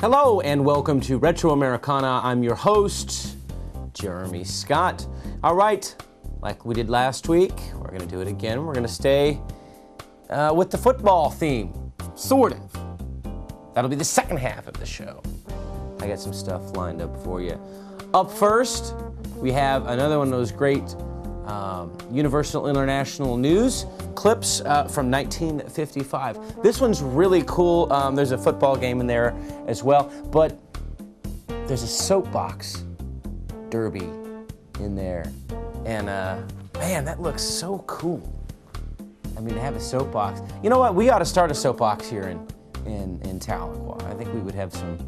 Hello and welcome to Retro Americana. I'm your host, Jeremy Scott. All right, like we did last week, we're going to do it again. We're going to stay with the football theme, sort of. That'll be the second half of the show. I got some stuff lined up for you. Up first, we have another one of those great Universal International News clips from 1955. This one's really cool. There's a football game in there as well, but there's a soapbox derby in there. And man, that looks so cool. I mean, to have a soapbox. You know what? We ought to start a soapbox here in Tahlequah. I think we would have some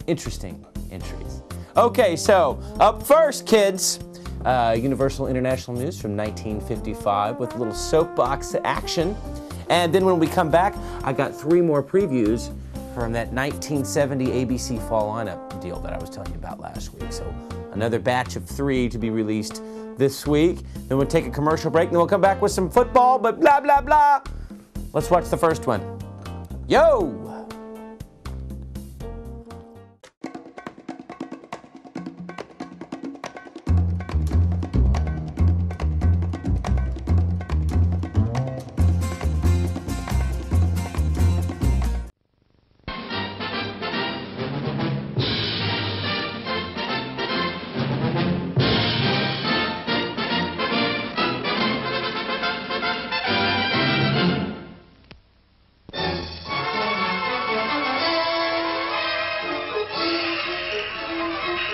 interesting entries. Okay, so up first, kids, Universal International News from 1955 with a little soapbox action. And then when we come back, I got 3 more previews from that 1970 ABC Fall Lineup deal that I was telling you about last week. So another batch of 3 to be released this week. Then we'll take a commercial break, and then we'll come back with some football, but blah, blah, blah. Let's watch the first one. Yo!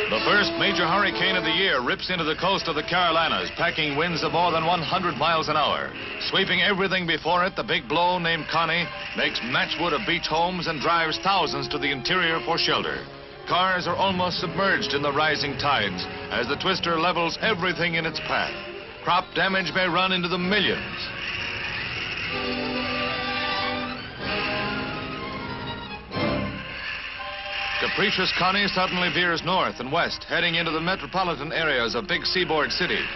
The first major hurricane of the year rips into the coast of the Carolinas, packing winds of more than 100 miles an hour. Sweeping everything before it, the big blow named Connie makes matchwood of beach homes and drives thousands to the interior for shelter. Cars are almost submerged in the rising tides as the twister levels everything in its path. Crop damage may run into the millions. Capricious Connie suddenly veers north and west, heading into the metropolitan areas of big seaboard cities.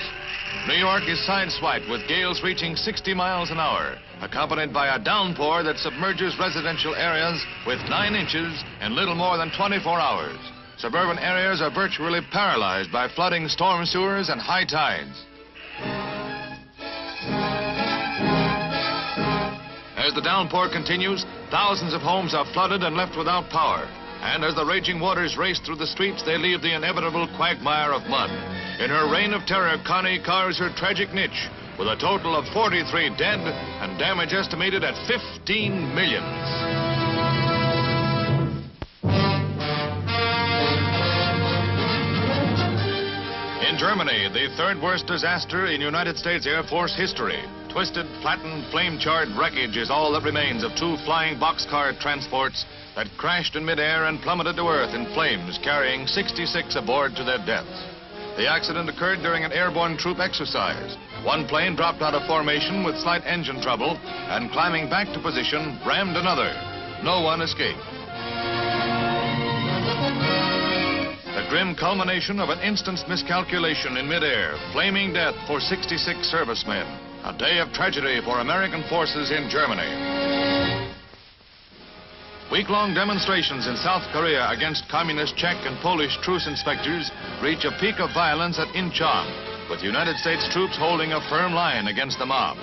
New York is sideswiped with gales reaching 60 miles an hour, accompanied by a downpour that submerges residential areas with 9 inches in little more than 24 hours. Suburban areas are virtually paralyzed by flooding storm sewers and high tides. As the downpour continues, thousands of homes are flooded and left without power. And as the raging waters race through the streets, they leave the inevitable quagmire of mud. In her reign of terror, Connie carves her tragic niche with a total of 43 dead and damage estimated at 15 million. In Germany, the 3rd worst disaster in United States Air Force history. Twisted, flattened, flame-charred wreckage is all that remains of 2 flying boxcar transports that crashed in midair and plummeted to earth in flames, carrying 66 aboard to their deaths. The accident occurred during an airborne troop exercise. One plane dropped out of formation with slight engine trouble and, climbing back to position, rammed another. No one escaped. The grim culmination of an instant's miscalculation in midair, flaming death for 66 servicemen. A day of tragedy for American forces in Germany. Week-long demonstrations in South Korea against communist Czech and Polish truce inspectors reach a peak of violence at Incheon, with United States troops holding a firm line against the mob.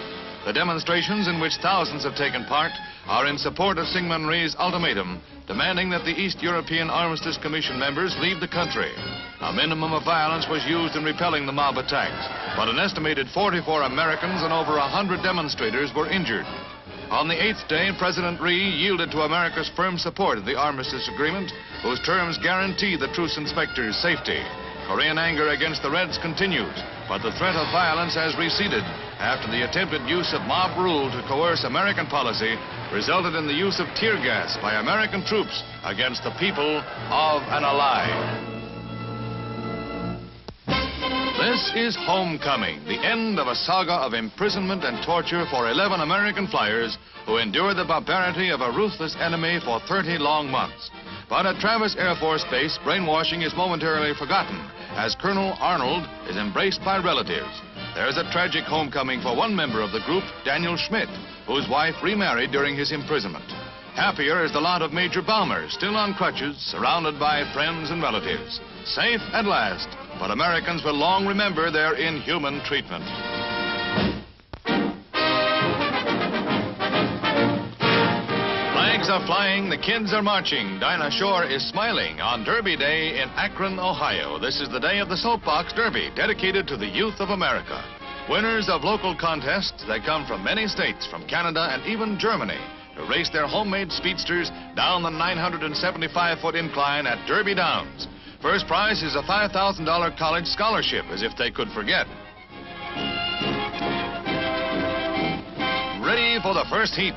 The demonstrations, in which thousands have taken part, are in support of Syngman Rhee's ultimatum, demanding that the East European Armistice Commission members leave the country. A minimum of violence was used in repelling the mob attacks, but an estimated 44 Americans and over 100 demonstrators were injured. On the 8th day, President Rhee yielded to America's firm support of the armistice agreement, whose terms guarantee the truce inspectors' safety. Korean anger against the Reds continues, but the threat of violence has receded after the attempted use of mob rule to coerce American policy resulted in the use of tear gas by American troops against the people of an ally. This is Homecoming, the end of a saga of imprisonment and torture for 11 American flyers who endured the barbarity of a ruthless enemy for 30 long months. But at Travis Air Force Base, brainwashing is momentarily forgotten as Colonel Arnold is embraced by relatives. There's a tragic homecoming for one member of the group, Daniel Schmidt, whose wife remarried during his imprisonment. Happier is the lot of Major Balmer, still on crutches, surrounded by friends and relatives. Safe at last, but Americans will long remember their inhuman treatment. Flags are flying, the kids are marching. Dinah Shore is smiling on Derby Day in Akron, Ohio. This is the day of the Soapbox Derby, dedicated to the youth of America. Winners of local contests that come from many states, from Canada and even Germany, to race their homemade speedsters down the 975-foot incline at Derby Downs. First prize is a $5,000 college scholarship, as if they could forget. Ready for the first heat.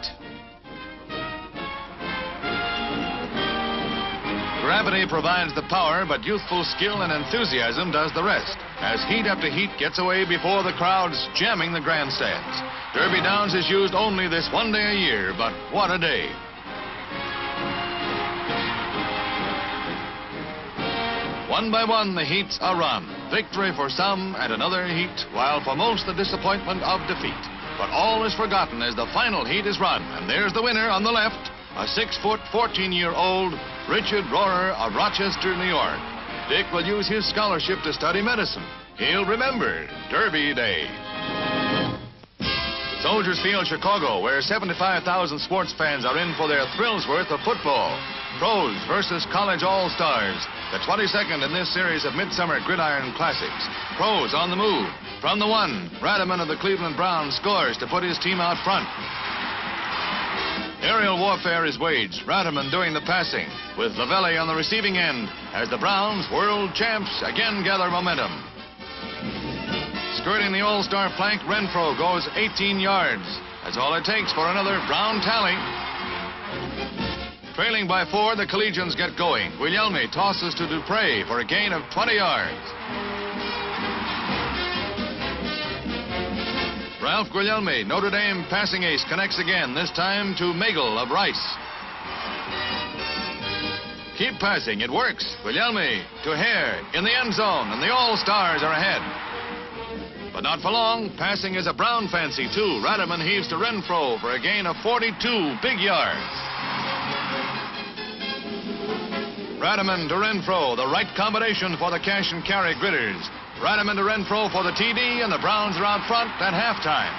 Gravity provides the power, but youthful skill and enthusiasm does the rest, as heat after heat gets away before the crowds jamming the grandstands. Derby Downs is used only this one day a year, but what a day. One by one, the heats are run. Victory for some and another heat, while for most the disappointment of defeat. But all is forgotten as the final heat is run, and there's the winner on the left, a 6-foot, 14-year-old Richard Rohrer of Rochester, New York. Dick will use his scholarship to study medicine. He'll remember Derby Day. Soldiers Field, Chicago, where 75,000 sports fans are in for their thrills worth of football. Pros versus college all-stars. The 22nd in this series of Midsummer Gridiron Classics. Pros on the move. From the one, Radaman of the Cleveland Browns scores to put his team out front. Aerial warfare is waged, Radaman doing the passing, with Lavelli on the receiving end, as the Browns, world champs, again gather momentum. Skirting the all-star flank, Renfro goes 18 yards. That's all it takes for another Brown tally. Trailing by 4, the Collegians get going. Guglielmi tosses to Dupre for a gain of 20 yards. Ralph Guglielmi, Notre Dame passing ace, connects again, this time to Magel of Rice. Keep passing, it works. Guglielmi to Hare in the end zone, and the All-Stars are ahead. But not for long. Passing is a Brown fancy, too. Radaman heaves to Renfro for a gain of 42 big yards. Radaman to Renfro, the right combination for the cash and carry Gritters. Radaman to Renfro for the TD, and the Browns are out front at halftime.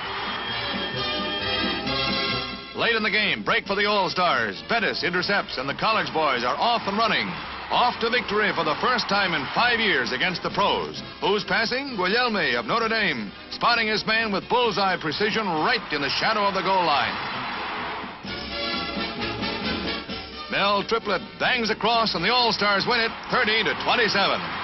Late in the game, break for the All-Stars. Bettis intercepts, and the college boys are off and running. Off to victory for the first time in 5 years against the pros. Who's passing? Guglielmi of Notre Dame, spotting his man with bullseye precision right in the shadow of the goal line. Mel Triplett bangs across, and the All-Stars win it 30-27.